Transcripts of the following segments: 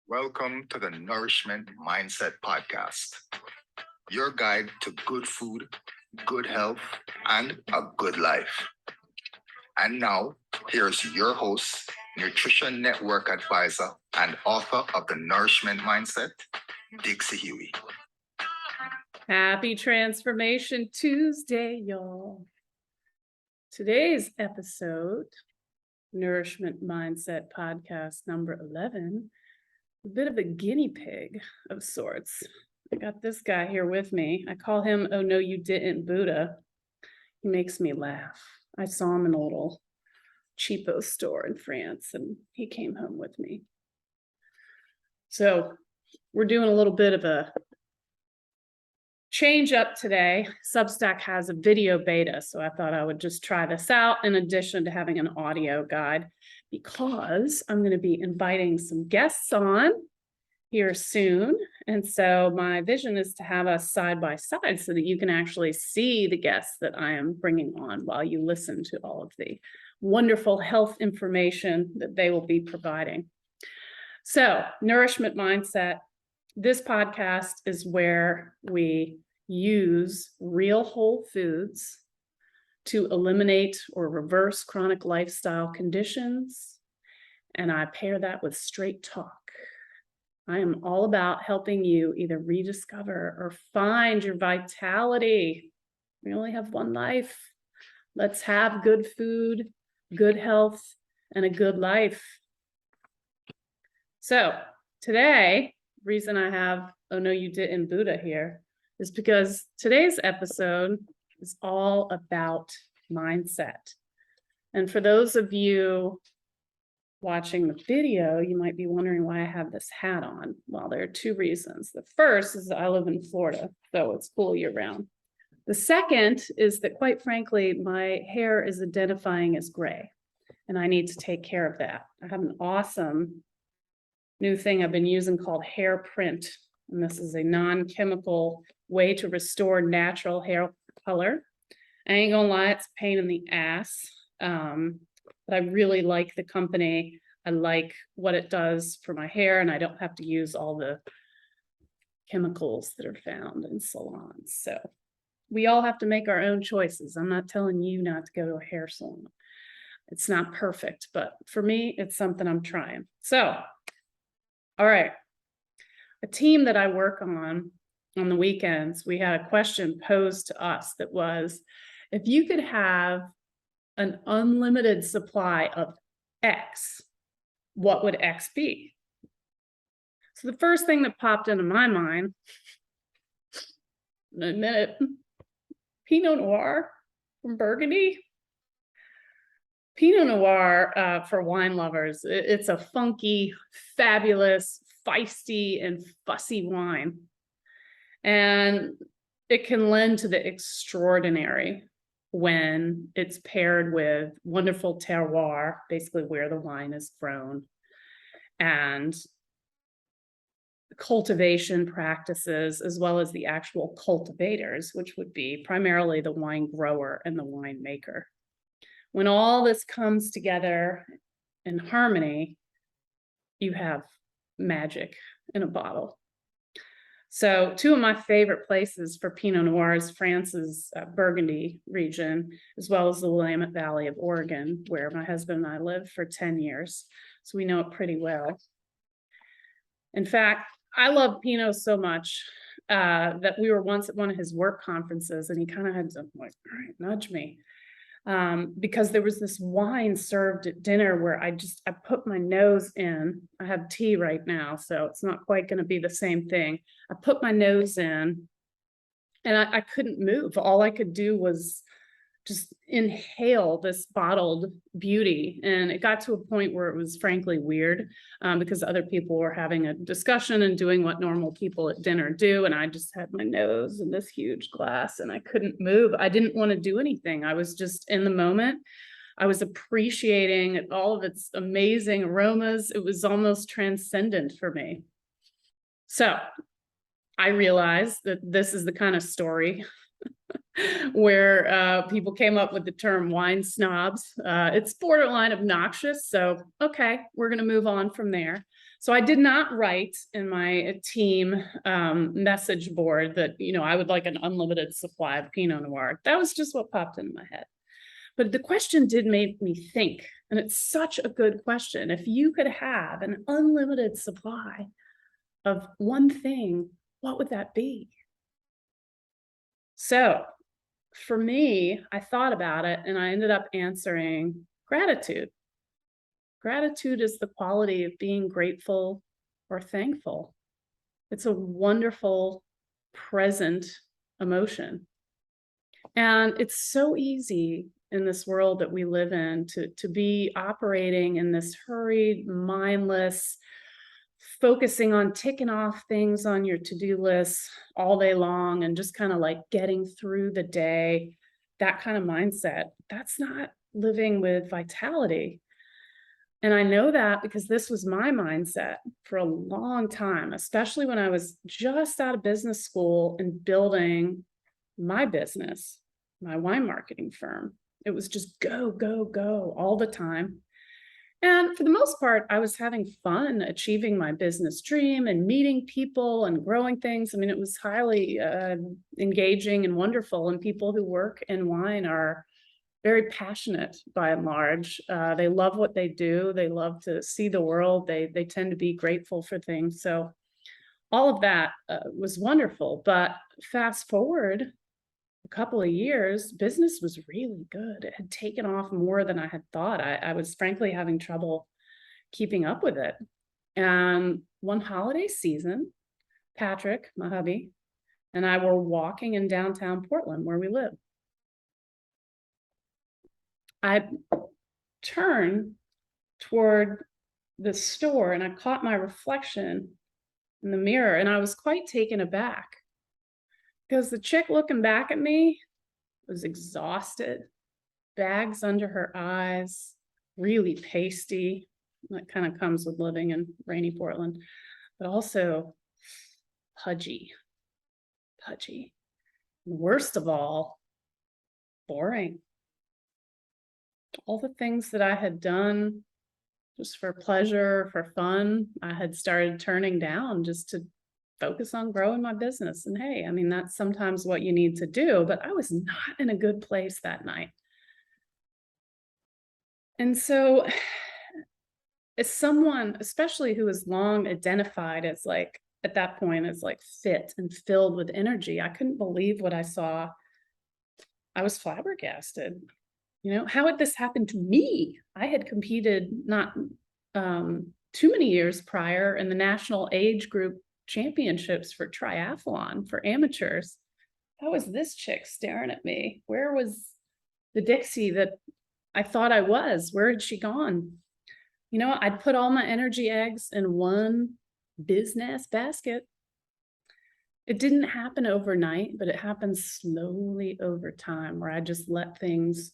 Welcome to the Nourishment Mindset Podcast, your guide to good food, good health, and a good life. And now, here's your host, Nutrition Network advisor, and author of the Nourishment Mindset, Dixie Huey. Happy Transformation Tuesday, y'all. Today's episode, Nourishment Mindset Podcast number 11, a bit of a guinea pig of sorts. I got this guy here with me. I call him, "Oh no, you didn't, Buddha." He makes me laugh. I saw him in a little cheapo store in France, and he came home with me. So we're doing a little bit of a change up today. Substack has a video beta, so I thought I would just try this out in addition to having an audio guide, because I'm going to be inviting some guests on here soon. And so my vision is to have us side by side so that you can actually see the guests that I am bringing on while you listen to all of the wonderful health information that they will be providing. So, Nourishment Mindset. This podcast is where we use real whole foods to eliminate or reverse chronic lifestyle conditions, and I pair that with straight talk. I am all about helping you either rediscover or find your vitality. We only have one life. Let's have good food, good health, and a good life. So today, reason I have "Oh no, you didn't, Buddha" here is because today's episode is all about mindset. And for those of you watching the video, you might be wondering why I have this hat on. Well, there are two reasons. The first is that I live in Florida, so it's cool year round. The second is that, quite frankly, my hair is identifying as gray, and I need to take care of that. I have an awesome new thing I've been using called hair print. And this is a non-chemical way to restore natural hair color. I ain't gonna lie, it's a pain in the ass. But I really like the company. I like what it does for my hair, and I don't have to use all the chemicals that are found in salons. So we all have to make our own choices. I'm not telling you not to go to a hair salon. It's not perfect, but for me, it's something I'm trying. So all right. A team that I work on the weekends, we had a question posed to us that was, if you could have an unlimited supply of X, what would X be? So the first thing that popped into my mind, in a minute, Pinot Noir from Burgundy. Pinot Noir, for wine lovers, it's a funky, fabulous, feisty, and fussy wine. And it can lend to the extraordinary when it's paired with wonderful terroir, basically where the wine is grown, and cultivation practices, as well as the actual cultivators, which would be primarily the wine grower and the winemaker. When all this comes together in harmony, you have magic in a bottle. So two of my favorite places for Pinot Noir is France's Burgundy region, as well as the Willamette Valley of Oregon, where my husband and I lived for 10 years. So we know it pretty well. In fact, I love Pinot so much that we were once at one of his work conferences, and he kind of had to like, all right, nudge me. Because there was this wine served at dinner where I put my nose in. I have tea right now, so it's not quite going to be the same thing. I put my nose in and I couldn't move. All I could do was just inhale this bottled beauty. And it got to a point where it was frankly weird because other people were having a discussion and doing what normal people at dinner do. And I just had my nose in this huge glass and I couldn't move. I didn't want to do anything. I was just in the moment. I was appreciating all of its amazing aromas. It was almost transcendent for me. So I realized that this is the kind of story where people came up with the term wine snobs. It's borderline obnoxious. So, okay, we're going to move on from there. So I did not write in my team message board that, I would like an unlimited supply of Pinot Noir. That was just what popped into my head. But the question did make me think, and it's such a good question. If you could have an unlimited supply of one thing, what would that be? So for me, I thought about it and I ended up answering gratitude. Gratitude is the quality of being grateful or thankful. It's a wonderful, present emotion. And it's so easy in this world that we live in to be operating in this hurried, mindless, focusing on ticking off things on your to-do list all day long and just kind of like getting through the day, that kind of mindset. That's not living with vitality. And I know that because this was my mindset for a long time, especially when I was just out of business school and building my business, my wine marketing firm. It was just go, go, go all the time. And for the most part, I was having fun achieving my business dream and meeting people and growing things. I mean, it was highly engaging and wonderful. And people who work in wine are very passionate by and large. They love what they do. They love to see the world. They tend to be grateful for things. So all of that was wonderful. But fast forward a couple of years, business was really good. It had taken off more than I had thought. I was frankly having trouble keeping up with it. And one holiday season, Patrick, my hubby, and I were walking in downtown Portland where we live. I turned toward the store and I caught my reflection in the mirror and I was quite taken aback because the chick looking back at me was exhausted, bags under her eyes, really pasty. That kind of comes with living in rainy Portland, but also pudgy. Worst of all, boring. All the things that I had done just for pleasure, for fun, I had started turning down just to focus on growing my business. And hey, I mean, that's sometimes what you need to do, but I was not in a good place that night. And so as someone, especially who is long identified as like, at that point, as like fit and filled with energy, I couldn't believe what I saw. I was flabbergasted. How had this happened to me? I had competed not too many years prior in the national age group championships for triathlon for amateurs. How was this chick staring at me? Where was the Dixie that I thought I was? Where had she gone? I'd put all my energy eggs in one business basket. It didn't happen overnight, but it happened slowly over time where I just let things,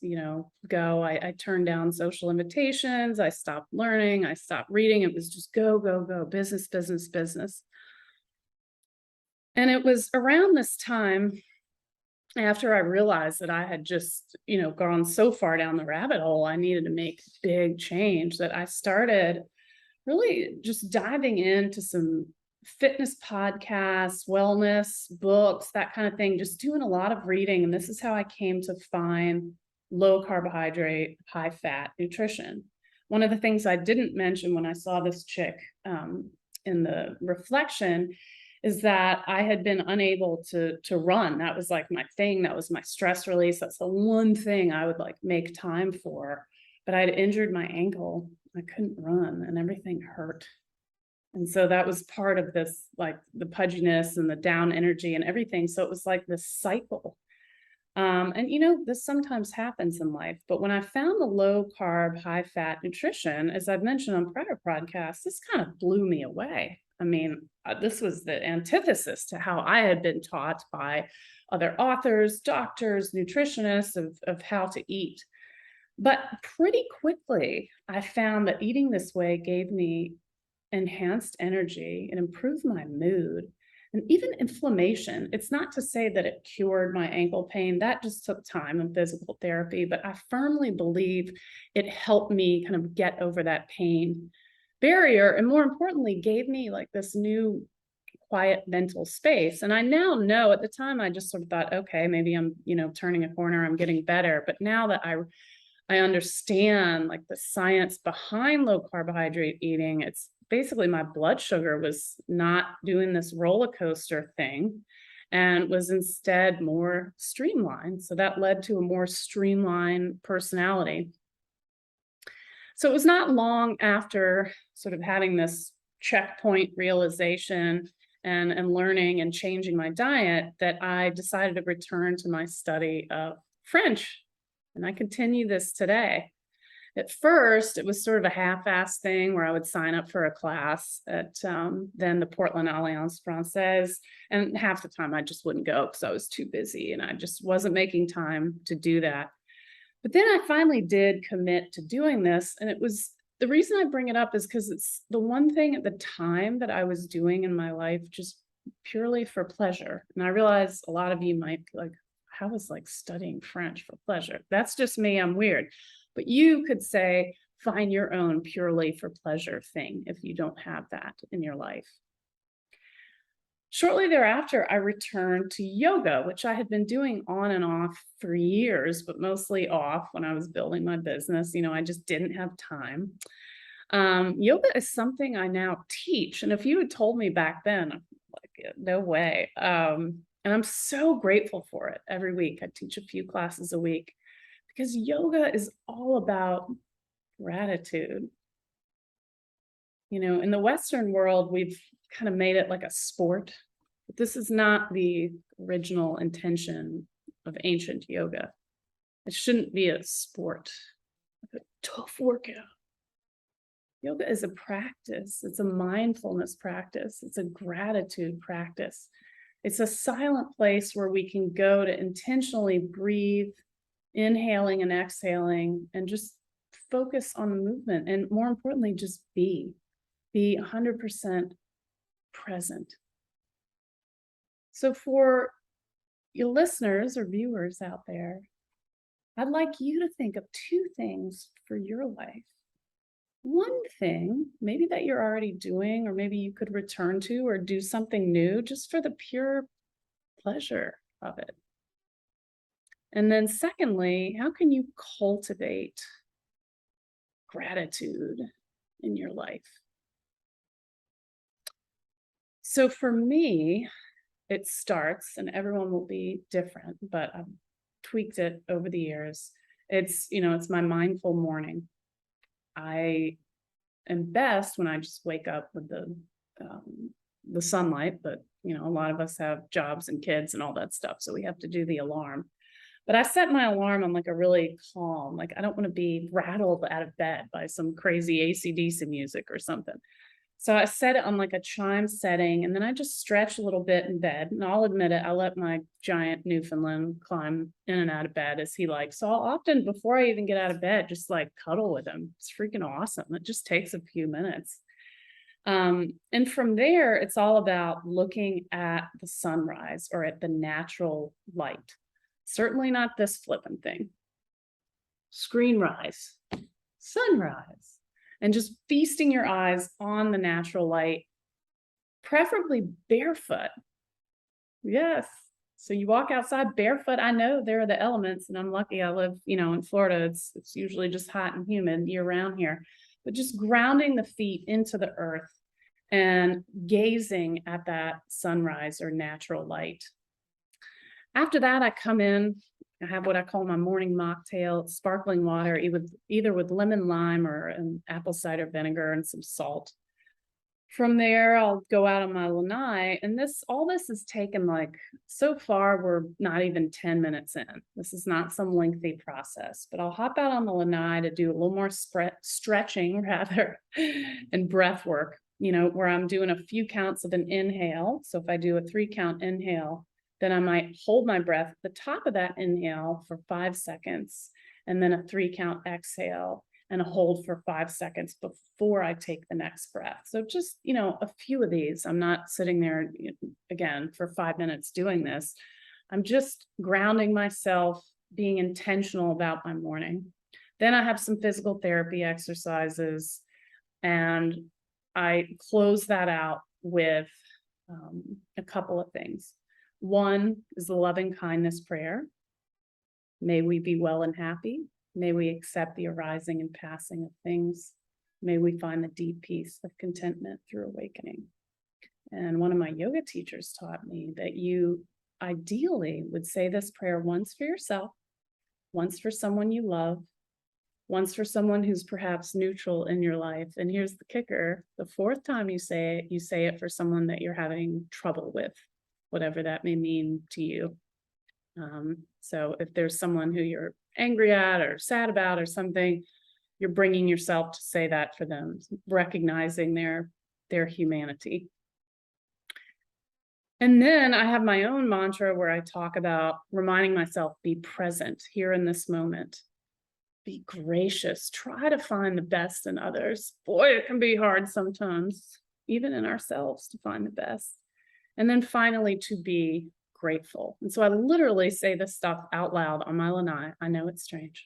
go. I turned down social invitations. I stopped learning. I stopped reading. It was just go, go, go, business, business, business. And it was around this time after I realized that I had just, gone so far down the rabbit hole, I needed to make big change that I started really just diving into some fitness podcasts, wellness books, that kind of thing, just doing a lot of reading. And this is how I came to find low carbohydrate, high fat nutrition. One of the things I didn't mention when I saw this chick in the reflection is that I had been unable to run. That was like my thing. That was my stress release. That's the one thing I would like make time for. But I had injured my ankle. I couldn't run and everything hurt. And so that was part of this, like the pudginess and the down energy and everything. So it was like this cycle. And this sometimes happens in life, but when I found the low carb, high fat nutrition, as I've mentioned on prior podcasts, this kind of blew me away. I mean, this was the antithesis to how I had been taught by other authors, doctors, nutritionists of how to eat. But pretty quickly, I found that eating this way gave me enhanced energy and improved my mood and even inflammation. It's not to say that it cured my ankle pain. That just took time and physical therapy, but I firmly believe it helped me kind of get over that pain barrier, and more importantly, gave me like this new quiet mental space. And I now know, at the time, I just sort of thought, okay, maybe I'm, turning a corner, I'm getting better. But now that I understand like the science behind low carbohydrate eating, it's basically my blood sugar was not doing this roller coaster thing and was instead more streamlined. So that led to a more streamlined personality. So it was not long after sort of having this checkpoint realization and learning and changing my diet that I decided to return to my study of French. And I continue this today. At first, it was sort of a half-ass thing where I would sign up for a class at then the Portland Alliance Française, and half the time I just wouldn't go because I was too busy and I just wasn't making time to do that. But then I finally did commit to doing this, and it was the reason I bring it up is because it's the one thing at the time that I was doing in my life just purely for pleasure. And I realize a lot of you might be like, how is like studying French for pleasure? That's just me, I'm weird. But you could say, find your own purely for pleasure thing if you don't have that in your life. Shortly thereafter, I returned to yoga, which I had been doing on and off for years, but mostly off when I was building my business. I just didn't have time. Yoga is something I now teach. And if you had told me back then, I'm like, no way. And I'm so grateful for it every week. I teach a few classes a week because yoga is all about gratitude. In the Western world, we've kind of made it like a sport, but this is not the original intention of ancient yoga. It shouldn't be a sport, like a tough workout. Yoga is a practice. It's a mindfulness practice. It's a gratitude practice. It's a silent place where we can go to intentionally breathe, inhaling and exhaling, and just focus on the movement. And more importantly, just be 100% present. So for your listeners or viewers out there, I'd like you to think of two things for your life. One thing, maybe that you're already doing, or maybe you could return to or do something new just for the pure pleasure of it. And then secondly, how can you cultivate gratitude in your life? So for me, it starts, and everyone will be different, but I've tweaked it over the years. It's my mindful morning. I am best when I just wake up with the sunlight, but a lot of us have jobs and kids and all that stuff, so we have to do the alarm. But I set my alarm on like a really calm, like I don't want to be rattled out of bed by some crazy AC/DC music or something. So I set it on like a chime setting, and then I just stretch a little bit in bed. And I'll admit it, I let my giant Newfoundland climb in and out of bed as he likes. So I'll often, before I even get out of bed, just like cuddle with him. It's freaking awesome. It just takes a few minutes. And from there, it's all about looking at the sunrise or at the natural light. Certainly not this flippant thing. Screen rise, sunrise, and just feasting your eyes on the natural light, preferably barefoot. Yes. So you walk outside barefoot. I know there are the elements, and I'm lucky I live, in Florida. It's usually just hot and humid year round here, but just grounding the feet into the earth and gazing at that sunrise or natural light. After that, I come in, I have what I call my morning mocktail, sparkling water, either with lemon lime or an apple cider vinegar and some salt. From there, I'll go out on my lanai, and all this is taken so far, we're not even 10 minutes in. This is not some lengthy process, but I'll hop out on the lanai to do a little more stretching rather, and breath work, where I'm doing a few counts of an inhale. So if I do a 3-count inhale, then I might hold my breath at the top of that inhale for 5 seconds, and then a 3-count exhale and a hold for 5 seconds before I take the next breath. So just, a few of these. I'm not sitting there again for 5 minutes doing this. I'm just grounding myself, being intentional about my morning. Then I have some physical therapy exercises. And I close that out with a couple of things. One is the loving kindness prayer. May we be well and happy. May we accept the arising and passing of things. May we find the deep peace of contentment through awakening. And one of my yoga teachers taught me that you ideally would say this prayer once for yourself, once for someone you love, once for someone who's perhaps neutral in your life. And here's the kicker: the fourth time you say it for someone that you're having trouble with, whatever that may mean to you. So if there's someone who you're angry at or sad about or something, you're bringing yourself to say that for them, recognizing their humanity. And then I have my own mantra where I talk about reminding myself, be present here in this moment. Be gracious. Try to find the best in others. Boy, it can be hard sometimes, even in ourselves, to find the best. And then finally, to be grateful. And so I literally say this stuff out loud on my lanai. I know it's strange.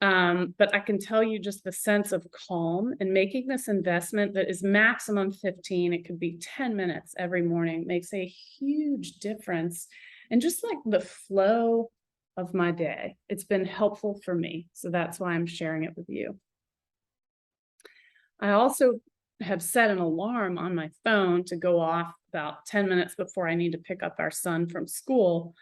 But I can tell you just the sense of calm and making this investment that is maximum 15, it could be 10 minutes every morning, makes a huge difference. And just like the flow of my day, it's been helpful for me. So that's why I'm sharing it with you. I also have set an alarm on my phone to go off about 10 minutes before I need to pick up our son from school,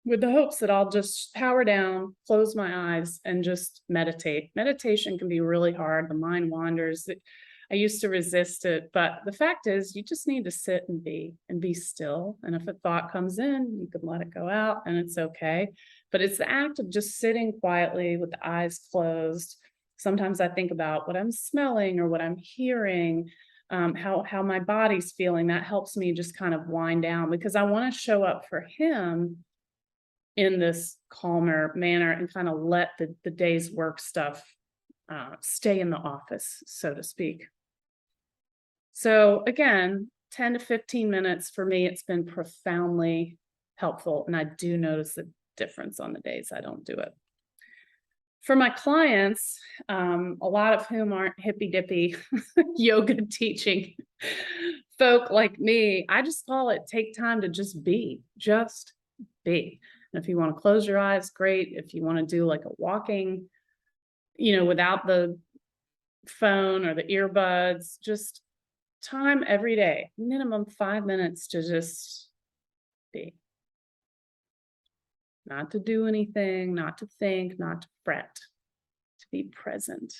with the hopes that I'll just power down, close my eyes, and just meditate. Meditation can be really hard. The mind wanders. I used to resist it, but the fact is you just need to sit and be still. And if a thought comes in, you can let it go out and it's okay. But it's the act of just sitting quietly with the eyes closed. Sometimes I think about what I'm smelling or what I'm hearing, how my body's feeling. That helps me just kind of wind down, because I want to show up for him in this calmer manner and kind of let the day's work stuff stay in the office, so to speak. So again, 10 to 15 minutes for me, it's been profoundly helpful. And I do notice the difference on the days I don't do it. For my clients, a lot of whom aren't hippy dippy yoga teaching folk like me, I just call it take time to just be. And if you want to close your eyes, great. If you want to do like a walking, without the phone or the earbuds, just time every day, minimum 5 minutes to just be. Not to do anything, not to think, not to fret, to be present.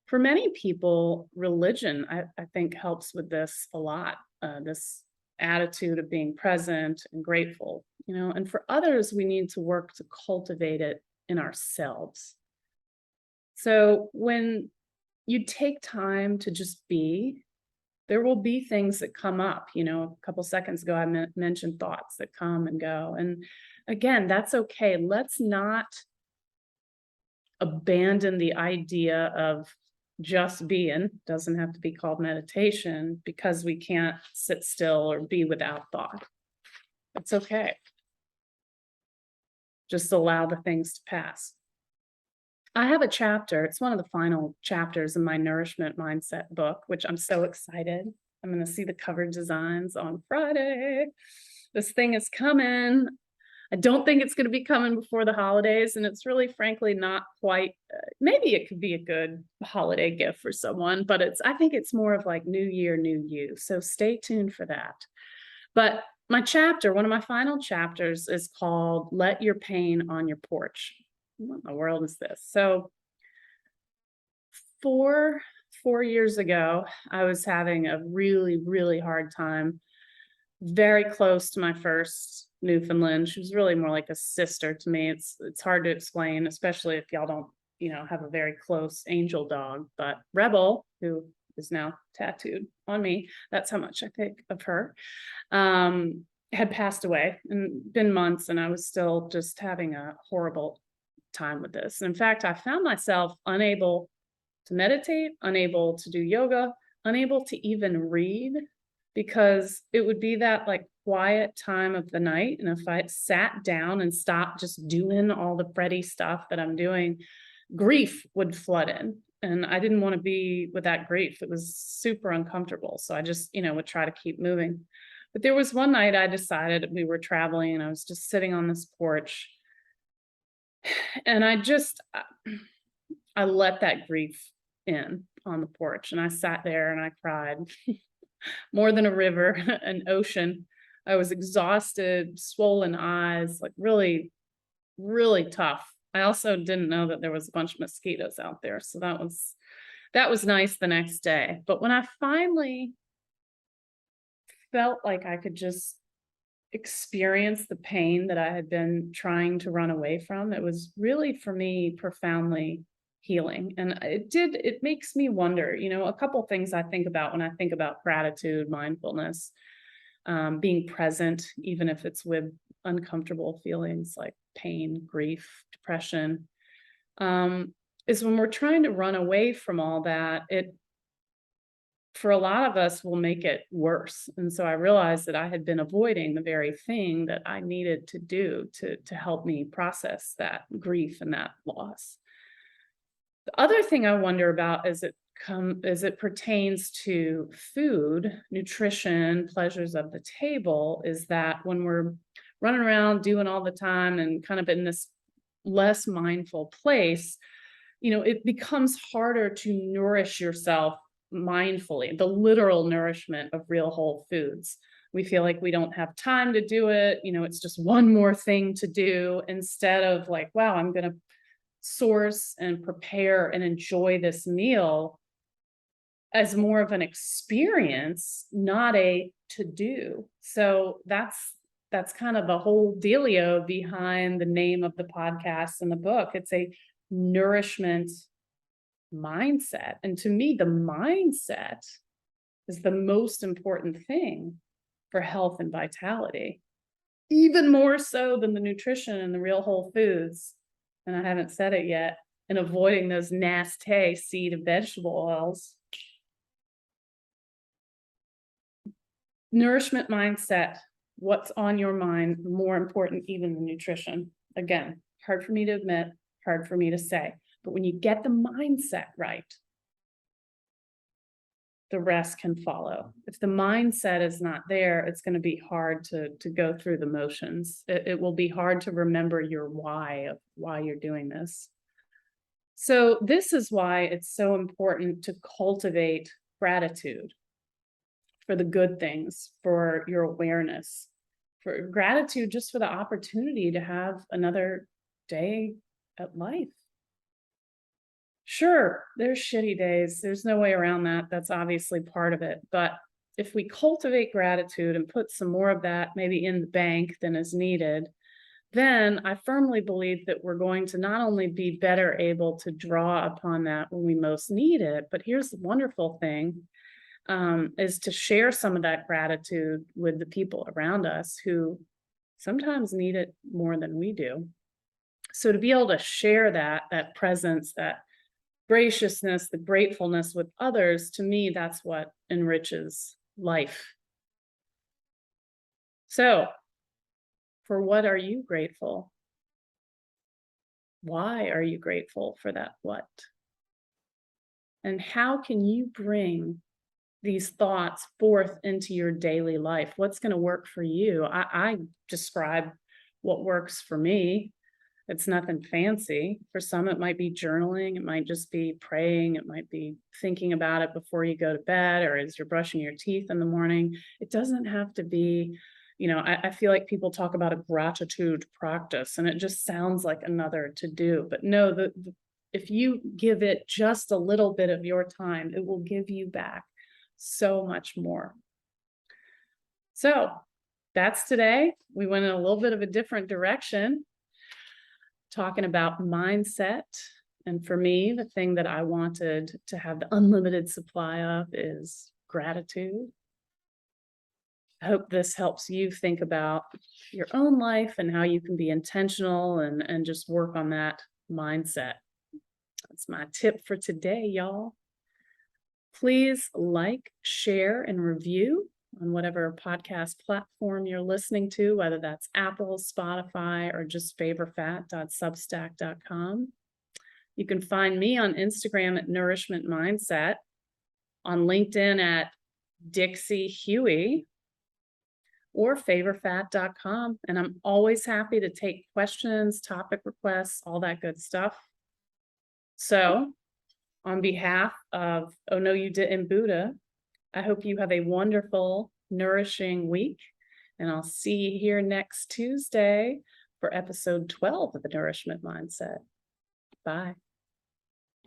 For many people, religion, I think, helps with this a lot, this attitude of being present and grateful, and for others, we need to work to cultivate it in ourselves. So when you take time to just be, there will be things that come up. A couple seconds ago, I mentioned thoughts that come and go. And again, that's okay. Let's not abandon the idea of just being. Doesn't have to be called meditation because we can't sit still or be without thought. It's okay. Just allow the things to pass. I have a chapter. It's one of the final chapters in my Nourishment Mindset book, which I'm so excited. I'm going to see the cover designs on Friday. This thing is coming. I don't think it's going to be coming before the holidays. And it's really, frankly, not quite, maybe it could be a good holiday gift for someone, but I think it's more of like New Year, New You. So stay tuned for that. But my chapter, one of my final chapters, is called Let Your Pain on Your Porch. What in the world is this? So 4 years ago, I was having a really, really hard time, very close to my first Newfoundland. She was really more like a sister to me. It's hard to explain, especially if y'all don't, have a very close angel dog. But Rebel, who is now tattooed on me, that's how much I think of her, had passed away and been months, and I was still just having a horrible time with this. And in fact, I found myself unable to meditate, unable to do yoga, unable to even read, because it would be that like quiet time of the night. And if I sat down and stopped just doing all the fretty stuff that I'm doing, grief would flood in. and I didn't want to be with that grief. It was super uncomfortable. So I just, would try to keep moving. But there was one night I decided, we were traveling and I was just sitting on this porch, and I let that grief in on the porch, and I sat there and I cried more than a river, an ocean. I was exhausted, swollen eyes, like really, really tough. I also didn't know that there was a bunch of mosquitoes out there. So that was nice the next day. But when I finally felt like I could just experience the pain that I had been trying to run away from, it was really, for me, profoundly healing. And it makes me wonder, a couple things I think about when I think about gratitude, mindfulness, being present, even if it's with uncomfortable feelings like pain, grief, depression, is when we're trying to run away from all that, it, for a lot of us, will make it worse. And so I realized that I had been avoiding the very thing that I needed to do to help me process that grief and that loss. The other thing I wonder about as it pertains to food, nutrition, pleasures of the table, is that when we're running around doing all the time and kind of in this less mindful place, it becomes harder to nourish yourself mindfully, the literal nourishment of real whole foods. We feel like we don't have time to do it. It's just one more thing to do, instead of like, wow, I'm going to source and prepare and enjoy this meal as more of an experience, not a to do. So that's kind of the whole dealio behind the name of the podcast and the book. It's a nourishment mindset. And to me, the mindset is the most important thing for health and vitality, even more so than the nutrition and the real whole foods. And I haven't said it yet, and avoiding those nasty seed and vegetable oils. Nourishment mindset, what's on your mind, more important even than nutrition. Again, hard for me to admit, hard for me to say. But when you get the mindset right, the rest can follow. If the mindset is not there, it's going to be hard to go through the motions. It will be hard to remember your why of why you're doing this. So this is why it's so important to cultivate gratitude for the good things, for your awareness, for gratitude just for the opportunity to have another day at life. Sure, there's shitty days. There's no way around that. That's obviously part of it. But if we cultivate gratitude and put some more of that maybe in the bank than is needed, then I firmly believe that we're going to not only be better able to draw upon that when we most need it, but here's the wonderful thing, is to share some of that gratitude with the people around us who sometimes need it more than we do. So to be able to share that presence, that graciousness, the gratefulness with others, to me, that's what enriches life. So, for what are you grateful? Why are you grateful for that what? And how can you bring these thoughts forth into your daily life? What's going to work for you? I describe what works for me. It's nothing fancy. For some, it might be journaling. It might just be praying. It might be thinking about it before you go to bed or as you're brushing your teeth in the morning. It doesn't have to be, I feel like people talk about a gratitude practice and it just sounds like another to do. But no, if you give it just a little bit of your time, it will give you back so much more. So that's today. We went in a little bit of a different direction, talking about mindset. And for me, the thing that I wanted to have the unlimited supply of is gratitude. I hope this helps you think about your own life and how you can be intentional and just work on that mindset. That's my tip for today, y'all. Please like, share, and review on whatever podcast platform you're listening to, whether that's Apple, Spotify, or just favorfat.substack.com. You can find me on Instagram at Nourishment Mindset, on LinkedIn at Dixie Huey, or favorfat.com. And I'm always happy to take questions, topic requests, all that good stuff. So on behalf of Oh No You Didn't Buddha, I hope you have a wonderful, nourishing week. And I'll see you here next Tuesday for episode 12 of the Nourishment Mindset. Bye.